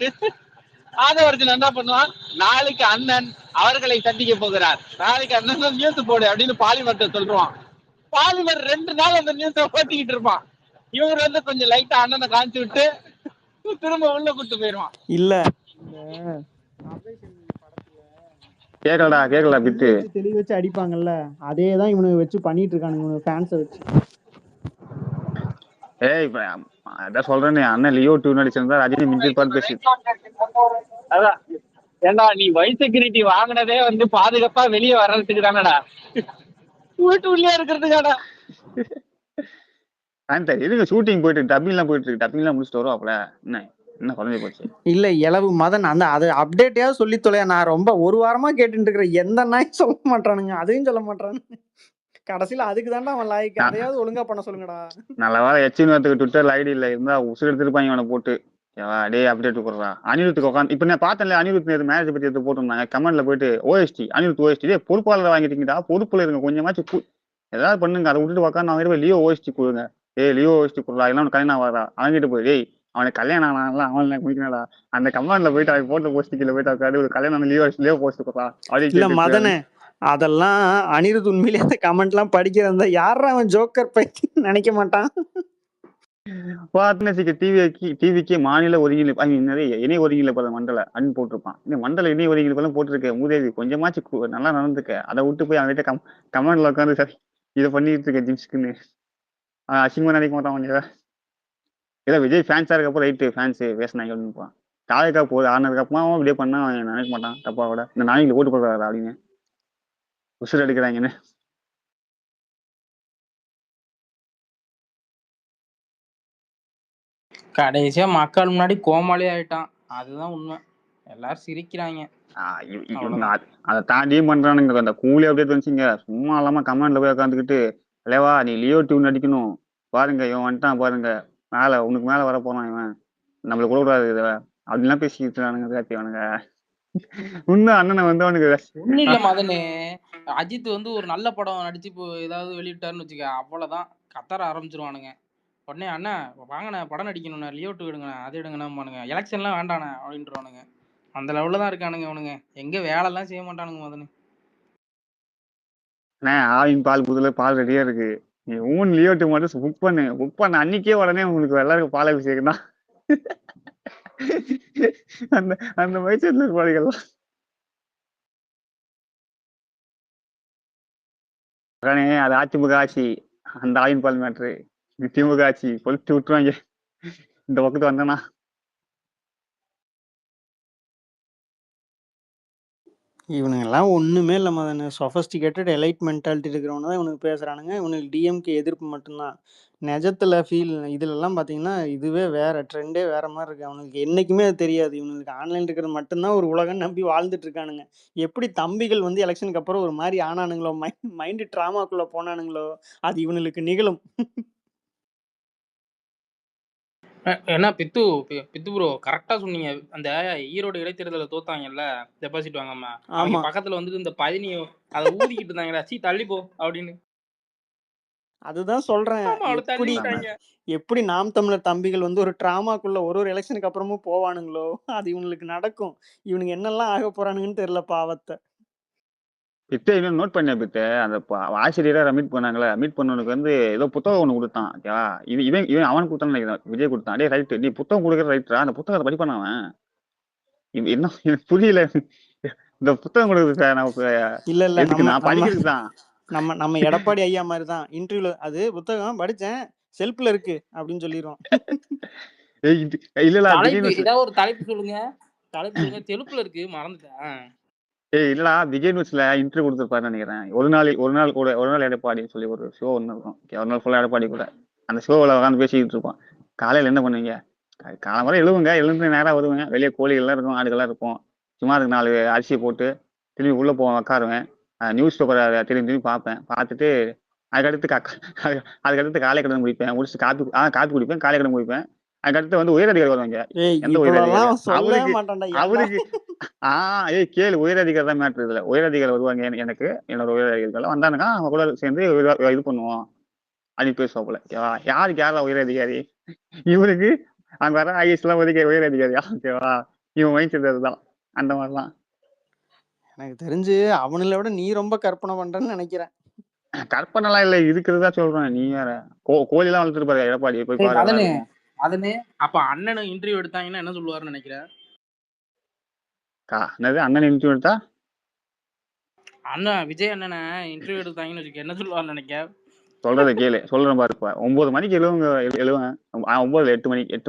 ஆதவர்ஜுன் என்ன பண்ணுவான், நாளைக்கு அண்ணன் அவர்களை சந்திக்க போகிறார், நாளைக்கு அண்ணன் நியூஸ் போடு அப்படின்னு பாலிமர்ட்ட சொல்லுவான். பாலிமர் 2 நாள் அந்த நியூஸை ஓட்டிக்கிட்டு இருப்பான். இவங்க வந்து கொஞ்சம் லைட்டா அண்ணனை காமிச்சு விட்டு திரும்ப உள்ள கூட்டு போயிருவான். இல்ல கேக்கலடா பிட்டு தெளிவு வச்சு அடிப்பாங்கல்ல, அதேதான் இவனுக்கு வச்சு பண்ணிட்டு இருக்கானுங்க, இவனுக்கு ஃபேன்ஸை வச்சு. அதான் சொல்றேன், அண்ணன் லியோ 2 நடிச்சிருந்தா ரஜினி மிஞ்சி பார்த்து பேசி. அதான் ஏண்டா, நீ வைஸ் செக்யூரிட்டி வாங்கினதே வந்து பாதுகாப்பா வெளியே வர்றதுக்கு தானடா. வீட்டு உள்ளே இருக்கிறதுக்காடா. இதுக்கு ஷூட்டிங் போயிட்டு டப்பிங்லாம் போயிட்டு இருக்கு. டப்பிங்லாம் முடிச்சுட்டு வருவாப்ல. என்ன என்ன குறைஞ்சி போச்சு? இல்ல இளவு மதன் அந்த அது அப்டேட்டையாவது சொல்லி தொலையா. நான் ரொம்ப ஒரு வாரமா கேட்டுட்டு இருக்கிறேன். எந்த நாயும் சொல்ல மாட்டானுங்க, அதையும் சொல்ல மாட்டானுங்க. கடைசியில அதுக்கு தாண்டா அவன் லாய்க்கு. அதையாவது ஒழுங்கா பண்ண சொல்லுங்கடா. நல்ல வேலை எச்சினத்துக்கு ட்விட்டர்ல ஐடி இல்ல இருந்தா உசுறு எடுத்துருப்பாங்க அவனை போட்டு. டேய் அப்டேட் கொடுறா அனிருத்துக்கு உட்காந்து. இப்ப நான் பார்த்தேன்ல அனிருத் நேற்று மேரேஜ் பத்தி எடுத்து போட்டிருந்தாங்க. கமெண்ட்ல போயிட்டு ஓஎஸ்டி அனிருத் ஓஎஸ்டி டே பொறுப்பாளர் வாங்கிட்டீங்கடா, பொறுப்புல இருங்க கொஞ்சமாச்சும் ஏதாவது பண்ணுங்க. அதை விட்டுட்டு உட்காந்து அவங்க லியோ ஓஎஸ்டி கொடுங்க. லியோ ஓஎஸ்டி கொடுறா இல்ல கல்யாணம் ஆகாதா அவன்கிட்ட போய் டேய் அவனுக்கு கல்யாணம் ஆனால அவன் குடிக்கணடா. அந்த கமெண்ட்ல போயிட்டு அவன் போட்ட போஸ்ட் கீழே போயிட்டு உட்காந்து ஒரு கல்யாணம் லியோ போஸ்ட் கொடுறா அப்படின்னு இல்ல கேட்டு மதனே, அதெல்லாம் அனிருத் உண்மையிலே அந்த கமெண்ட் எல்லாம் படிக்கிறதா யாரா அவன் ஜோக்கர் பைத்தி நினைக்க மாட்டான். பார்ட்னர்ஷிப் டிவிக்கு மாநில ஒருங்கிணைப்பு இணை ஒருங்கிணைப்பு மண்டல அன்னு போட்டிருப்பான். இந்த மண்டல இணை ஒருங்கிணைப்பு போட்டிருக்க மூதேவி கொஞ்சமாச்சு நல்லா நடந்துக்க. அதை விட்டு போய் அவன்கிட்ட கமெண்ட்ல உட்காந்து சரி இதை பண்ணிட்டு இருக்க ஜிம்ஸ்க்குன்னு அசிங்கமா நினைக்க மாட்டான். ஏதோ விஜய் ஃபேன்ஸா இருக்கப்போ ரைட்டு ஃபேன்ஸ் பேசினாங்க அப்படின்னு தாலுக்கா போகுது ஆனதுக்கு அப்புறமா இப்படியே பண்ணா அவன் நினைக்க மாட்டான் தப்பா கூட. இந்த நாளைக்கு ஓட்டு போடுறாரு அப்படின்னு உசுறு எடுக்கிறாங்கன்னு. கடைசியா மக்கள் முன்னாடி கோமாளி ஆயிட்டான். அதுதான் உண்மை. எல்லாரும் சிரிக்கிறாங்க. அதை தாண்டியும் பண்றானுங்க. அந்த கூலி அப்படியே வந்துச்சுங்க. சும்மா இல்லாம கமெண்ட்ல போய் உட்காந்துக்கிட்டு இல்லவா நீ லியோ டியூன் அடிக்கணும் பாருங்க இவன் வந்துட்டான் பாருங்க மேல உனக்கு மேல வர போறான் இவன் நம்மளுக்கு கூட கூடாது இதை அப்படின்லாம் பேசிக்கிட்டு அவனுங்க. இன்னும் அண்ணனை வந்து அவனுக்கு ஒண்ணும் இல்ல மதனே, அஜித் வந்து ஒரு நல்ல படம் நடிச்சு இப்போ ஏதாவது வெளியிட்டாருன்னு வச்சுக்க, அவ்வளவுதான் கத்தர ஆரம்பிச்சிருவானுங்க. உடனே அண்ணா வாங்கண்ணே படம் நடிக்கணும்ண்ணே, லியோ டூ எடுங்கண்ணே, அது எடுங்கண்ணாமானுங்க, எலெக்ஷன்லாம் வேண்டாண்ணே அப்படின்ட்டுருவானுங்க. அந்த லெவலில் தான் இருக்கானுங்க அவனுங்க. எங்க வேலைலாம் செய்ய மாட்டானுங்க மதனு. ஆவின் பால் புதுல பால் ரெடியா இருக்கு. நீ ஊன் லியோ டூ மட்டும் புக் பண்ண அன்னைக்கே உடனே உங்களுக்கு எல்லாருக்கும் பால் அபிஷேகம் தான். அந்த அந்த வயசுல இருப்பாளிகள்லாம் அது அதிமுக ஆட்சி. அந்த ஆவின் பால் மேட்ரு திமுக ஆட்சி பொழிச்சு விட்டுருவாங்க. இந்த பக்கத்து வந்தனா இவனுங்கெல்லாம் ஒண்ணுமே இல்லை மதனு. சொஃபஸ்டிகேட்டட் எலைட் மென்டாலிட்டி இருக்கிறவங்க தான் இவனுக்கு பேசுறானுங்க. இவனுக்கு டிஎம்கே எதிர்ப்பு மட்டும்தான். நிஜத்துல இதுலலாம் பார்த்தீங்கன்னா இதுவே வேற ட்ரெண்டே வேற மாதிரி இருக்கு. அவனுக்கு என்னைக்குமே அது தெரியாது. இவனுக்கு ஆன்லைன் இருக்கிறது மட்டும்தான் ஒரு உலகம் நம்பி வாழ்ந்துட்டு இருக்கானுங்க. எப்படி தம்பிகள் வந்து எலெக்ஷனுக்கு அப்புறம் ஒரு மாதிரி ஆனானுங்களோ, மைண்டு ட்ராமாக்குள்ள போனானுங்களோ, அது இவனுக்கு நிகழும். என்ன பித்து ப்ரோ கரெக்டா சொன்னீங்க. அந்த ஈரோடு இடைத்தேர்தல தோத்தாங்கல்ல டெபாசிட் வாங்காம, அவங்க பக்கத்துல வந்துட்டு இந்த பதினி அதை ஊதிக்கிட்டு இருந்தாங்களா, சீ தள்ளி போ அப்படின்னு. அதுதான் சொல்றேன். எப்படி நாம் தமிழர் தம்பிகள் வந்து ஒரு டிராமாக்குள்ள ஒரு எலெக்ஷனுக்கு அப்புறமும் போவானுங்களோ, அது இவனுக்கு நடக்கும். இவனுக்கு என்னெல்லாம் ஆக போறானுங்கன்னு தெரியல பாவத்தை. பித்த இன்னும் நோட் பண்ண பித்த அந்த ஆசிரியரா மீட் பண்ணாங்களே, மீட் பண்ணவனுக்கு வந்து ஏதோ புத்தகம் ஒண்ணு கொடுத்தான். ஓகேவா இவன் இவன் அவன் கொடுத்தான்னு நினைக்கிறேன். விஜய் கொடுத்தான். டே ரைட்டு நீ புத்தகம் கொடுக்குற ரைட்டா, அந்த புத்தகத்தை படிப்பான அவன் என்ன எனக்கு புரியல. இந்த புத்தகம் கொடுக்குறது இல்ல இல்ல நான் படிக்கிறது தான். நம்ம எடப்பாடி ஐயா மாதிரி தான் இன்டர்வியூல அது புத்தகம் படிச்சேன் செல்ஃப்ல இருக்கு அப்படின்னு சொல்லிடுவோம். இல்ல ஏதாவது ஒரு தலைப்பு சொல்லுங்க, செல்ஃப்ல இருக்கு மறந்துட்டேன். இல்லடா விஜய் நியூஸ்ல இன்டர்வியூ கொடுத்துருப்பாருன்னு நினைக்கிறேன். ஒரு நாள் எடப்பாடின்னு சொல்லி ஒரு ஷோ ஒன்று இருக்கும். ஒரு நாள் ஃபுல்லா எடப்பாடி கூட அந்த ஷோவில் உட்காந்து பேசிக்கிட்டு இருப்போம். காலையில என்ன பண்ணுவீங்க? காலம்பரம் எழுந்து நேரம் வருவேன். வெளியே கோழிகள்லாம் இருக்கும், ஆடுகள்லாம் இருக்கும். சும்மா அதுக்கு 4 அரிசியை போட்டு திரும்பி உள்ள போவேன், உட்காருவேன். நியூஸ் பேப்பரை திரும்பி பார்ப்பேன். பார்த்துட்டு அதுக்கடுத்து காலை கடன் முடிப்பேன். முடிச்சுட்டு காப்பி குடிப்பேன், காலை கடன் முடிப்பேன். அதுக்கடுத்து வந்து உயரதிகாரி வருவாங்க. எந்த உயரதிகாரி? அவருக்கு கேளு, உயரதிகாரி தான் மேட்ரு. இதுல உயரதிகாரி வருவாங்க. எனக்கு என்னோட உயரதிகாரிகள் வந்தானுங்க, அவங்க கூட சேர்ந்து இது பண்ணுவோம் அப்படின்னு பேசுவாப்புல. ஓகேவா யாருக்கு யாரா உயரதிகாரி? இவருக்கு அங்க வர ஐஎஸ் எல்லாம் உயரதிகாரியா? ஓகேவா இவன் மைண்ட் செட் அதுதான். அந்த மாதிரிதான் எனக்கு தெரிஞ்சு அவனுல விட நீ ரொம்ப கற்பனை பண்றேன்னு நினைக்கிறேன். கற்பனைலாம் இல்ல, இருக்கிறதா சொல்றேன். நீ வேற கோழி எல்லாம் வளர்த்துட்டு பாரு எடப்பாடி போய் பாரு. அதனே அப்ப அண்ணன் இன்டர்வியூ எடுத்தாங்கன்னா என்ன சொல்லுவாருன்னு நினைக்கிறேன். அண்ணன் இன்டர்வியூ எடுத்தா அண்ணன் விஜய் அண்ணனை இன்டர்வியூ எடுத்தாங்கன்னு வச்சுக்க என்ன சொல்லுவாருன்னு நினைக்க. சொல்றதை கேளு, சொல்றேன் பாருப்பா. 9 மணிக்கு எழுவேன். 8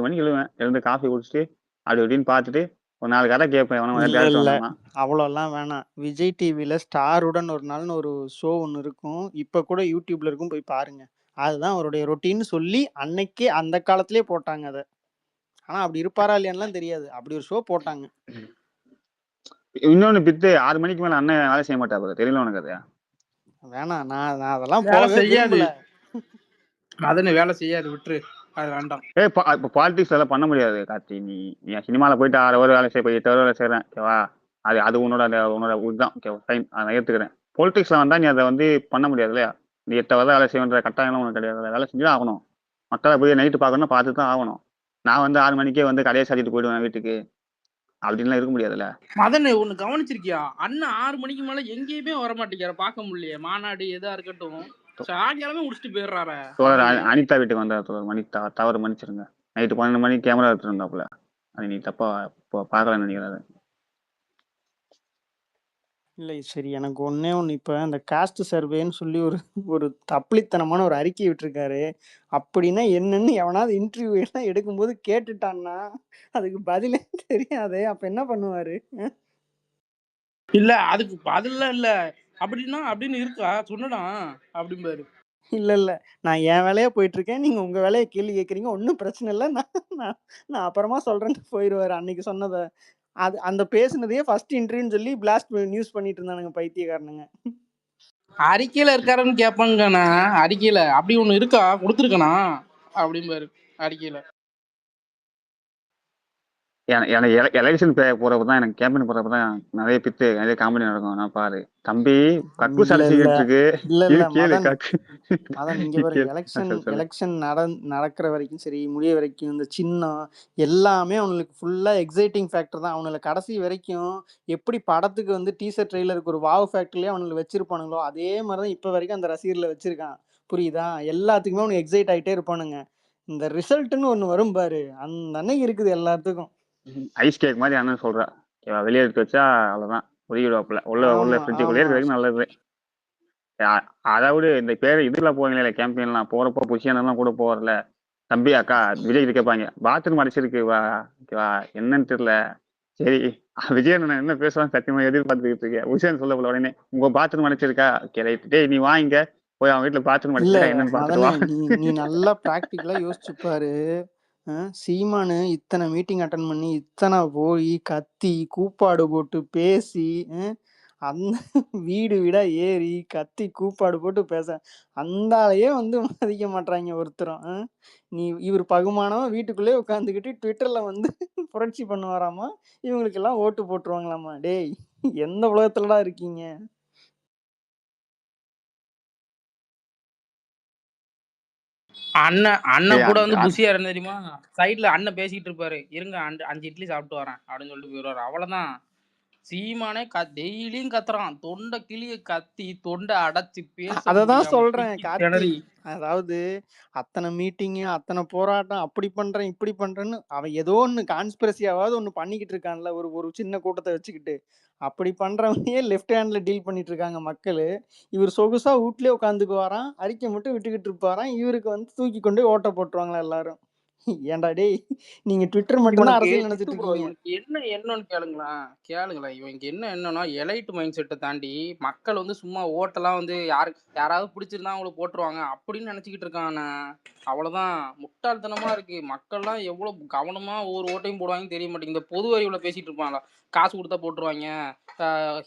மணிக்கு எழுவேன். எழுந்து காஃபி குடிச்சிட்டு அப்படி இப்படின்னு பார்த்துட்டு ஒரு 4 கதை கேட்பேன் எவனும் இல்ல டேரக்டர் இல்ல வந்தான்னா. அவ்வளோலாம் வேணாம். விஜய் டிவில ஸ்டாருடன் ஒரு நாள்னு ஒரு ஷோ ஒண்ணு இருக்கும். இப்ப கூட யூடியூப்ல இருக்கும், போய் பாருங்க. அதுதான் அவருடைய ரொட்டீன்னு சொல்லி அன்னைக்கே அந்த காலத்திலேயே போட்டாங்க அத. ஆனா அப்படி இருப்பாரா இல்லையான்னுலாம் தெரியாது. அப்படி ஒரு ஷோ போட்டாங்க. இன்னொன்னு பித்து 6 மணிக்கு மேல அண்ணன் வேலை செய்ய மாட்டாரு, தெரியல உனக்கு அது? வேணாம், நான் அதெல்லாம் வேலை போகவே செய்யாது விரும்பல. மதன், வேலை செய்யாது, விட்டுரு, அது வேண்டாம். இப்போ பாலிடிக்ஸ் எல்லாம் பண்ண முடியாது கார்த்தி. நீ சினிமாவில் போயிட்டு 6 ஹவர் வேலை செய்ய, 8 ஹவர் வேலை செய்கிறேன், ஓகேவா? அது உன்னோட இதுதான், ஓகே, டைம், அதை ஏற்றுக்கிறேன். பொலிட்டிக்ஸில் வந்தால் நீ அதை வந்து பண்ண முடியாது இல்லையா? நீ 8 ஹவர் வேலை செய்யன்ற கட்டாயம்லாம் உனக்கு கிடையாது. வேலை செஞ்சு ஆகணும். மக்களை போய் நைட்டு பார்க்கணும், பார்த்து தான் ஆகணும். நான் வந்து 6 மணிக்கே வந்து கடையை சாத்திட்டு போயிடுவேன் வீட்டுக்கு, அப்படின்லாம் இருக்க முடியாதுல்ல. மதன், ஒண்ணு கவனிச்சிருக்கியா? அண்ணன் 6 மணிக்கு மேல எங்கேயுமே வர மாட்டேங்கிறார, பார்க்க முடியலையே. மாநாடு எதா இருக்கட்டும், சாயங்காலமே முடிச்சுட்டு போயிடுறாரு. தோழர் அனிதா வீட்டுக்கு வந்தார் தோழர், மணித்தா தவறு மன்னிச்சிருங்க. நைட்டு 12 மணிக்கு கேமரா எடுத்துருந்தாப்புல, அது நீ தப்பா பார்க்கலன்னு நினைக்கிறாரு. இல்லை சரி, எனக்கு ஒண்ணே ஒன்று. இப்போ இந்த காஸ்ட் சர்வேன்னு சொல்லி ஒரு தப்பிலித்தனமான ஒரு அறிக்கை விட்டுருக்காரு. அப்படின்னா என்னன்னு எவனாவது இன்டர்வியூ எல்லாம் எடுக்கும்போது கேட்டுட்டான்னா அதுக்கு பதிலே தெரியாது. அப்ப என்ன பண்ணுவாரு? இல்ல, அதுக்கு பதிலாம் இல்ல. அப்படின்னா அப்படின்னு இருக்கா சொன்னடா அப்படிம்பாரு. இல்ல நான் என் வேலையா போயிட்டு இருக்கேன், நீங்க உங்க வேலையை கேள்வி கேட்குறீங்க, ஒன்றும் பிரச்சனை இல்லை, நான் அப்புறமா சொல்றேன்னு போயிடுவாரு. அன்னைக்கு சொன்னதை அந்த பேசுனதையே ஃபர்ஸ்ட் இன்டர்வியூன்னு சொல்லி பிளாஸ்ட் நியூஸ் பண்ணிட்டு இருந்தானுங்க பைத்தியக்காரனுங்க. அறிக்கையில இருக்காருன்னு கேட்பாங்கண்ணா. அறிக்கையில அப்படி ஒண்ணு இருக்கா, கொடுத்துருக்கனா அப்படிம்பாரு அறிக்கையில. எனக்கு எலெக்ஷன் போறப்ப தான், எனக்கு கேம்பெயின் போறப்ப தான் நிறைய பித்து, நிறைய காமெடி நடக்கும். நான் பாரு தம்பி, கக்கூஸ் அடிச்சுக்கிட்டு இருக்கு, இல்ல கேளு அதான் நீங்க பாருங்க, எலெக்ஷன் நடக்கிற வரைக்கும் சரி, முடிய வரைக்கும் இந்த சின்னம் எல்லாமே அவனுக்கு ஃபுல்லா எக்ஸைட்டிங் ஃபேக்டர் தான். அவனுக்கு கடைசி வரைக்கும் எப்படி படத்துக்கு வந்து டீசர் ட்ரெய்லருக்கு ஒரு வாவ் ஃபேக்டர்லயே அவனுக்கு வச்சிருப்பானுங்களோ, அதே மாதிரிதான் இப்ப வரைக்கும் அந்த ரசிகர்ல வச்சிருக்கான். புரியுதா? எல்லாத்துக்குமே அவனுக்கு எக்ஸைட் ஆயிட்டே இருப்பானுங்க. இந்த ரிசல்ட்னு ஒண்ணு வரும் பாரு, அந்த அன்னைக்கு இருக்குது எல்லாத்துக்கும். ஐஸ் கேக் மாதிரி அண்ணன் சொல்றா, வெளியே எடுத்து வச்சா அவ்வளவுதான் உருகிடுவாப்புல. உள்ள ஃப்ரிட்ஜுக்குள்ளே இருக்க வரைக்கும் நல்லது. அதாவது இந்த பேர் இதுல போவீங்களே கேம்பெயின்லாம் போறப்போ புஷியானெல்லாம் கூட போறல, தம்பி அக்கா விஜய் கேட்பாங்க, பாத்ரூம் அடிச்சிருக்கு வா, ஓகேவா, என்னன்னு தெரியல. சரி, விஜய் நான் என்ன பேசுவான் சத்தியமா எதிர்பார்த்துக்கிட்டு இருக்கேன். உஷான்னு சொல்ல போல உடனே, உங்க பாத்ரூம் அடிச்சிருக்கா, ஓகே ரைட், டேய் நீ வாங்க போய் அவன் வீட்டுல பாத்ரூம் அடிச்சிருக்கா என்னன்னு பாத்துட்டு வா. நீ நல்லா பிராக்டிக்கலா யோசிச்சுப்பாரு. சீமானு இத்தனை மீட்டிங் அட்டன் பண்ணி, இத்தனை போய் கத்தி கூப்பாடு போட்டு பேசி, அந்த வீடு வீடா ஏறி கத்தி கூப்பாடு போட்டு பேச, அந்த ஆளையே வந்து மதிக்க மாட்டாங்க ஒருத்தரும். இவர் பகுமானமா வீட்டுக்குள்ளே உட்காந்துக்கிட்டு ட்விட்டர்ல வந்து புரட்சி பண்ணுவாராமா, இவங்களுக்கு எல்லாம் ஓட்டு போட்டுருவாங்களாமா. டேய், எந்த உலகத்துலடா இருக்கீங்க? அண்ணன் கூட வந்து புசியா இருந்த தெரியுமா? சைட்ல அண்ணன் பேசிட்டு இருப்பாரு, இருங்க 5 இட்லி சாப்பிட்டு வரேன் அப்படின்னு சொல்லிட்டு போயிடுவாரு. அவ்வளவுதான். சீமானே டெய்லியும் கத்துறான், தொண்டை கிளிய கத்தி தொண்டை அடைச்சு பேச. அததான் சொல்றேன் கார்த்தி. அதாவது அத்தனை மீட்டிங், அத்தனை போராட்டம், அப்படி பண்றேன் இப்படி பண்றேன்னு அவன் ஏதோ ஒண்ணு கான்ஸ்பிரசியாவது ஒண்ணு பண்ணிக்கிட்டு இருக்கான்ல, ஒரு சின்ன கூட்டத்தை வச்சுக்கிட்டு. அப்படி பண்றவனையே லெஃப்ட் ஹேண்ட்ல டீல் பண்ணிட்டு இருக்காங்க மக்களு. இவர் சொகுசா வீட்லயே உட்காந்துக்கு வரான், அறிக்கை மட்டும் விட்டுக்கிட்டு இருப்பாரான். இவருக்கு வந்து தூக்கி கொண்டு ஓட்ட போட்டுருவாங்களா எல்லாரும். ஏன்டா டேய், நீங்க ட்விட்டர் மட்டும் தான் அரசியல் நினைச்சிட்டு இருக்கீங்க. என்னன்னு கேளுங்களேன். இவங்க என்னன்னா எலைட் மைண்ட் செட்டை தாண்டி மக்கள் வந்து சும்மா ஓட்டெல்லாம் வந்து யாராவது பிடிச்சிருந்தா அவங்கள போட்டுருவாங்க அப்படின்னு நினைச்சுக்கிட்டு இருக்காங்க. அவ்வளவுதான், முட்டாள்தனமா இருக்கு. மக்கள்லாம் எவ்வளவு கவனமா ஒவ்வொரு ஓட்டையும் போடுவாங்கன்னு தெரிய மாட்டேங்குது. இந்த பொது அறிவுல பேசிட்டு இருப்பாங்களா, காசு கொடுத்தா போட்டுருவாங்க,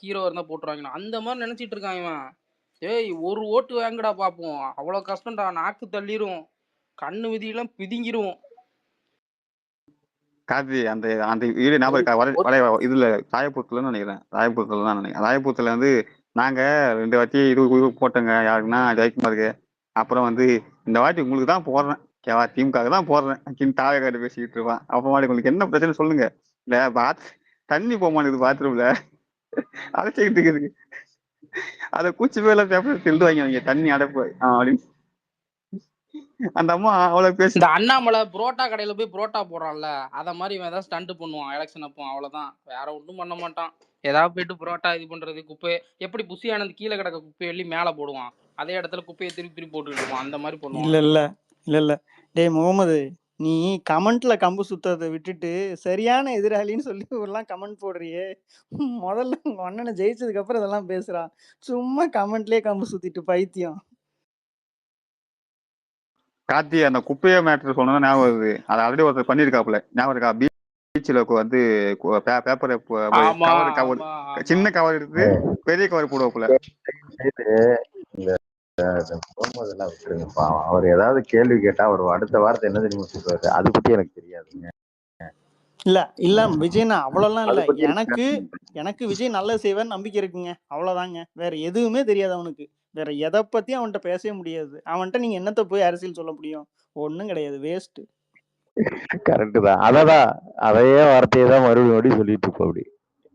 ஹீரோ இருந்தா போட்டுருவாங்க, அந்த மாதிரி நினைச்சிட்டு இருக்கான் இவன். ஏய், ஒரு ஓட்டு வாங்கடா பாப்போம், அவ்வளவு கஷ்டம்டா, நாக்கு தள்ளிரும், கண்ணு விதியெல்லாம் பிதுங்கிரும். கார்த்தி, அந்த வீடு ஞாபகம் இதுல ராயபுரத்துலன்னு நினைக்கிறேன். ராயபுரத்துல தான் நினைக்கிறேன். ராயபுரத்துல வந்து நாங்க 2 வாட்டி இது போட்டோங்க, யாருக்குன்னா ஜெயக்குமாருக்கு. அப்புறம் வந்து இந்த வாட்டி உங்களுக்கு தான் போடுறேன், கேவா திமுக தான் போடுறேன் தாவே காட்டு பேசிக்கிட்டு இருப்பான். அப்ப மாதிரி உங்களுக்கு என்ன பிரச்சனை சொல்லுங்க. இல்ல தண்ணி போக மாட்டேங்குது பாத்ரூம்ல, அடைச்சிக்கிட்டு இருக்குது. அதை கூச்சி மேல பேப்பர் எழுதுவாங்க அவங்க, தண்ணி அடைப்பு அப்படின்னு. அந்த அம்மா அவ்வளவு பேசி, இந்த அண்ணாமலை புரோட்டா கடையில போய் புரோட்டா போடுறான்ல, அத மாதிரி இவன் ஏதாவது ஸ்டண்ட் பண்ணுவான் எலெக்ஷன் அப்போ. அவ்வளவுதான், வேற ஒன்றும் பண்ண மாட்டான். ஏதாவது போயிட்டு புரோட்டா இது பண்றது, குப்பை எப்படி புஷி ஆனந்த் கீழே கிடக்க குப்பையை எள்ளி மேல போடுவான், அதே இடத்துல குப்பையை திருப்பி போட்டுக்கிட்டு இருப்பான். அந்த மாதிரி பண்ணுவான். இல்ல டேய் முகமது, நீ கமெண்ட்ல கம்பு சுத்தறத விட்டுட்டு, சரியான எதிராளின்னு சொல்லி எல்லாம் கமெண்ட் போடுறியே! மொதல்ல உங்க அண்ணன ஜெயிச்சதுக்கு அப்புறம் இதெல்லாம் பேசுறான். சும்மா கமெண்ட்லயே கம்பு சுத்திட்டு பைத்தியம். கார்த்தி அந்த குப்பைய மேட்டர் சொன்னது ஞாபகம் வருது. அத ஆல்ரெடி ஒருத்தர் பண்ணியிருக்காப்புல. ஞாபகம் இருக்கா? பீச்ல வந்து பேப்பரை ஆமா கவர் கவர் ஆமா சின்ன ஆமா கவர் எடுத்து பெரிய கவர் போடுவாப்புல. செய்து இந்த போகும்போதெல்லாம் விட்டுருங்கப்பா. அவர் ஏதாவது கேள்வி கேட்டா அவர் அடுத்த வார்த்தை என்ன தெரியுமா சொல்றாரு? அது பத்தி எனக்கு தெரியாதுங்க. இல்ல விஜய்ண்ணா அவ்வளோலாம் அது இல்ல. பத்தி எனக்கு விஜய் நல்லது செய்வார்ன்னு நம்பிக்கை இருக்குங்க. அவ்வளோதாங்க. வேற எதுவுமே தெரியாது அவனுக்கு. வேற எத பத்தியும் அவன்ட்ட பேசவே முடியாது. அவன்ட்ட நீங்க என்னத்த போய் அரசியல் சொல்ல முடியும்? ஒண்ணும் கிடையாது. வேஸ்ட். கரெக்ட் தான். அததான் அதையே வார்த்தையை தான் மறுபடியும் சொல்லிட்டு இருப்போம். அப்படி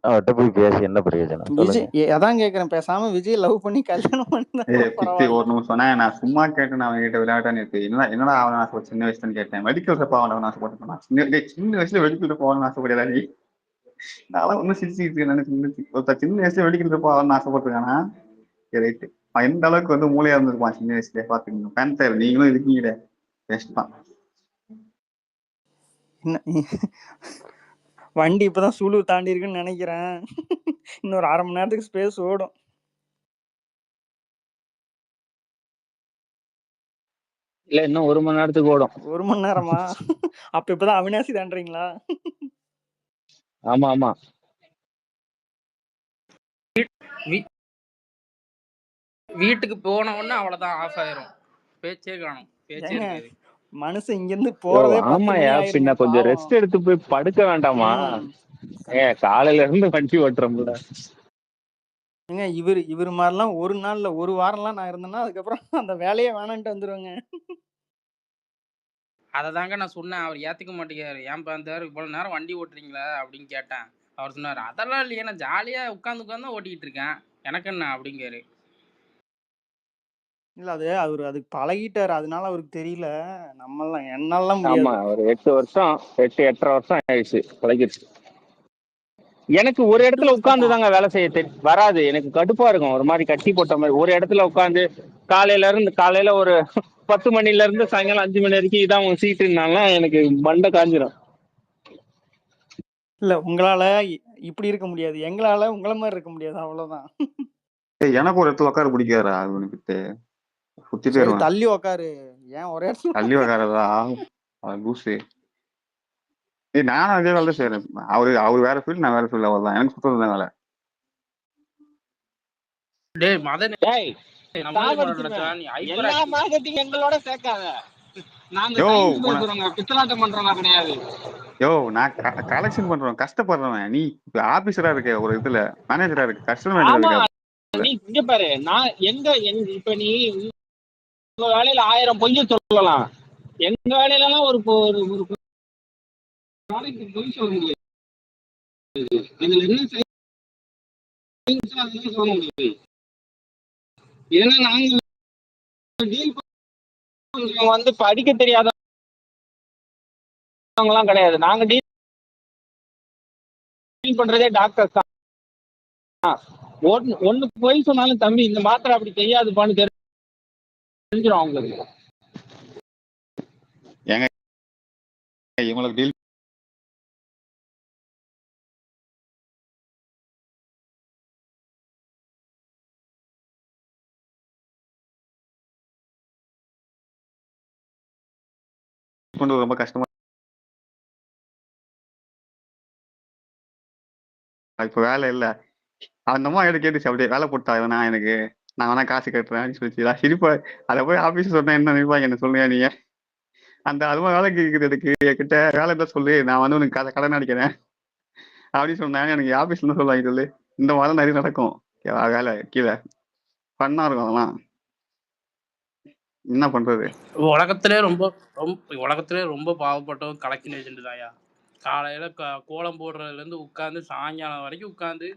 அவர்கிட்ட போய் பேசி என்ன பிரயோஜனம் சொல்லுங்க. விஜய் அதான் கேக்குறேன். பேசாம விஜய் லவ் பண்ணி கல்யாணம் பண்ணா கூட பிப்டி பரவாயில்ல. ஒரு நிமிஷம் சொன்னேன். நான் சும்மா கேட்டேன். அவன் கிட்ட விளையாட்டான்னு இருக்கு. என்னடா அவன் ஆசைப்பட்டு சின்ன வயசுல கேட்டேன். மெடிக்கல் ரப்பா அவன் ஆசைப்பட்டு சின்ன வயசுல மெடிக்கல் ரப்பா அவன் ஆசைப்படையா நீ? நான் ஒன்னும் சிரிச்சுக்கிட்டு நினைச்சு ஒருத்தர் சின்ன வயசுல மெடிக்கல் ரப்பா அவன் ஆசைப்பட்டுருக்கானா? ரைட்டு. அவன் எந்த அளவுக்கு வந்து மூளையா இருந்திருப்பான் சின்ன வயசுல பாத்துக்கீங்க. பேண்டர் நீங்களும் இருக்கீங்களே பெஸ்ட் தான். வண்டி இப்பதான் சூலூர் தாண்டி இருக்குன்னு நினைக்கிறேன். இன்னொரு 1/2 மணி நேரத்துக்கு ஸ்பேஸ் ஓடும். இல்ல இன்னும் 1 மணி நேரத்துக்கு ஓடும். 1 மணி நேரமா? அப்ப இப்பதான் அவினாசி தாண்டறீங்களா? ஆமா ஆமா. வீட்டுக்கு போன உடனே அவ்வளவுதான் ஆஃப் ஆயிரும். பேச்சே காணும். பேச்சே இருக்காது. மனுஷன் இங்க இருந்து போறதே 10 மணி ஆமாயா, ஆயிருங்க. பின்ன கொஞ்சம் ரெஸ்ட் எடுத்து போய் படுக்க வேண்டாமா? காலையில இருந்து வண்டி ஓட்டுறோம்ல. ஏங்க இவரு மாதிரிலாம் ஒரு நாள்ல ஒரு வாரம்லாம் நான் இருந்தேன்னா அதுக்கப்புறம் அந்த வேலையே வேணான்ட்டு வந்துருவேங்க. அததாங்க நான் சொன்னேன். அவர் ஏத்துக்க மாட்டேங்கிறாரு. ஏன் பேந்தர் இவ்வளவு நேரம் வண்டி ஓட்டுறீங்களா அப்படின்னு கேட்டேன். அவர் சொன்னாரு, அதெல்லாம் இல்லையே, நான் ஜாலியா உட்காந்து தான் ஓட்டிட்டு இருக்கேன். எனக்கு என்ன அப்படிங்காரு. இல்ல அவரு அதுக்கு பழகிட்டாரு. அதனால அவருக்கு தெரியல. நம்மலாம் என்னாலாம் ஆமா, முடியாது. ஒரு 8 வருஷம் ஆயிடுச்சு, பழகிடுச்சு. எனக்கு ஒரு இடத்துல உட்கார்ந்து தாங்க வேலை செய்ய வராது. எனக்கு கடுப்பா இருக்கும். ஒரு மாதிரி கட்டி போட்ட மாதிரி ஒரு இடத்துல உட்காந்து காலையில ஒரு 10 மணில இருந்து சாயங்காலம் 5 மணி வரைக்கும் இதான் உங்க சீட்டுனாலும் எனக்கு மண்டை காஞ்சிரும். இல்ல உங்களால இப்படி இருக்க முடியாது. எங்களால உங்கள மாதிரி இருக்க முடியாது. அவ்வளவுதான். எனக்கு ஒரு இடத்துல உட்கார பிடிக்காதா அவனுக்கு? சுத்திட்டே சரி இருவேன். தள்ளி உட்காரு. ஏன் ஒரே இடத்துல தள்ளி உட்காரதா? லூசு. நானும் அதே வேலை தான் செய்யறேன். அவரு வேற ஃபீல்ட், நான் வேற ஃபீல்ட். அவ்வளவுதான். எனக்கு சுத்தம் தான் வேலை. டேய் மதன், டேய் எல்லா மார்க்கெட்டிங் எங்களோட சேர்க்காத. நாங்க சயின்ஸ் பேசுறோங்க, பித்தலாட்டம் பண்றோங்க கிடையாது. நான் கலெக்ஷன் பண்றோம், கஷ்டப்படுறவன். நீ ஆபீசரா இருக்க, ஒரு இதுல மேனேஜரா இருக்கு, கஸ்டமர் இருக்க. நீ இங்க பாரு, நான் இப்ப நீ உங்க வேலையில 1000 பொய்ய சொல்லலாம். எங்க வேலையில எல்லாம் ஒரு நாளைக்கு பொய் சொல்ல முடியாது. இதுல என்ன சொல்ல முடியாது. ஏன்னா நாங்க டீல் பண்றவங்க வந்து படிக்க தெரியாதவங்க எல்லாம் கிடையாது. நாங்க டீல் பண்றதே டாக்டர்ஸ் தான். ஒண்ணு போய் சொன்னாலும் தம்பி இந்த மாத்திரை அப்படி செய்யாதுப்பான்னு தெரிஞ்சிடும் அவங்களுக்கு. ஏங்க இவங்களுக்கு டீல் பண்றது ரொம்ப கஷ்டமா. இப்ப வேலை இல்ல. அந்த அம்மா என்கிட்ட கேட்டுச்சு, அப்படியே வேலை போட்டா வேணா எனக்கு, நான் வேணா காசு கட்டுறேன் அப்படின்னு சொல்லிச்சு. சிரிப்பா அதை போய் ஆபீஸ் சொன்னா என்ன நினைப்பாங்க, என்ன சொல்லுங்க நீங்க? அந்த அதுமா வேலை கேட்கறதுக்கு கிட்ட வேலை தான் சொல்லு, நான் வந்து உனக்கு கடன் அடிக்கிறேன் அப்படின்னு சொன்னாங்க. எனக்கு ஆபீஸ்ல இருந்து சொல்லுவாங்க, சொல்லு இந்த மாதிரி நிறைய நடக்கும். வேலை கீழே பண்ணா இருக்கும். அதெல்லாம் என்ன பண்றது? உலகத்திலே ரொம்ப பாவப்பட்டவன் கலெக்ஷன் ஏஜென்ட் தாயா. காலையில கோலம் போடுறதுல இருந்து உட்காந்து சாயங்காலம் வரைக்கும் உட்காந்து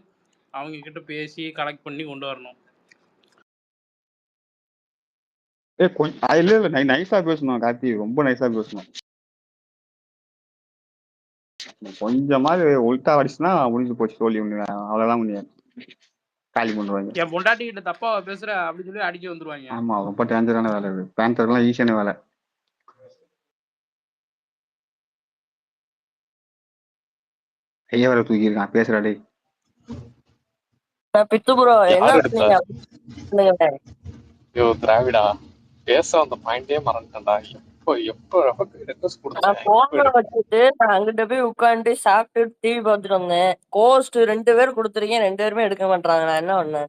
அவங்க கிட்ட பேசி கலெக்ட் பண்ணி கொண்டு வரணும். இல்ல நைஸா பேசணும் கார்த்தி, ரொம்ப நைஸா பேசணும். கொஞ்சமாவது உள்டா அடிச்சுன்னா முடிஞ்சு போச்சு, தோல்வி. அவ்வளவுதான் முடியாது, காலி பண்ணுவாங்க. என் பொண்டாட்டி கிட்ட தப்பா பேசுற அப்படின்னு சொல்லி அடிக்க வந்துருவாங்க. ஆமா, ரொம்ப டேஞ்சரான வேலை. பேண்டர்லாம் ஈஸியான வேலை. கைய வர தூக்கியிருக்கான் பேசுறாடே. பித்து ப்ரோ என்ன யார் சொன்னீங்க எடுத்தா? ஐயோ திராவிடா, பேச அந்த பாயிண்டே மறந்துட்டேன்டா. எப்போ ரெக்வஸ்ட் நான் கொடுத்தேன், போன வச்சுட்டு நான் அங்கிட்ட போய் உட்காந்து சாப்பிட்டு டிவி பார்த்துட்டு வந்தேன். கோஸ்ட் 2 பேர் கொடுத்துருக்கேன், 2 பேருமே எடுக்க மாட்டாங்க. நான் என்ன பண்ணேன்?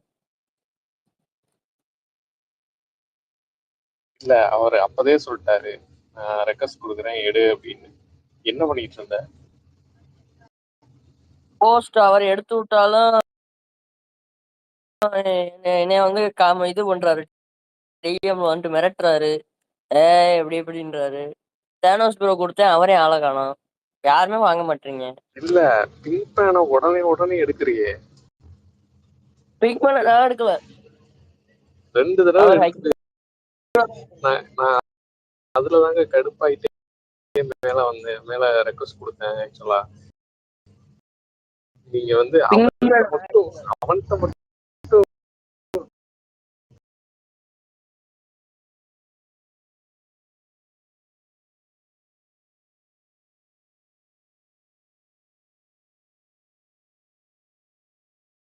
இல்ல அவர் அப்பதே சொல்லிட்டாரு ரெக்வஸ்ட் கொடுக்குறேன் எடு அப்படின்னு. என்ன பண்ணிட்டு இருந்த? கோஸ்ட் அவர் எடுத்து விட்டாலும் என்னைய வந்து இது பண்றாரு, டிஎம் வந்துட்டு மிரட்டுறாரு, எப்படி எப்படின்றாரு. தேனோஸ் ப்ரோ கொடுத்தேன், அவரே ஆளை காணோம். யாருமே வாங்க மாட்டீங்க. இல்ல பிங்க் பேனை உடனே எடுக்கிறியே. பிக் பண்ண நான் எடுக்கல, 2 தடவை அவர் எடுத்து நான் அதுலதாங்க கடுப்பாயிட்டே மேல ரெக்வஸ்ட் கொடுத்தேன். ஆக்சுவலா நீங்க வந்து அவன்கிட்ட மட்டும்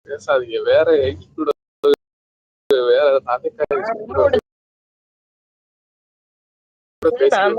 பேசாதீங்க. வேற வேற பேசுறேன்.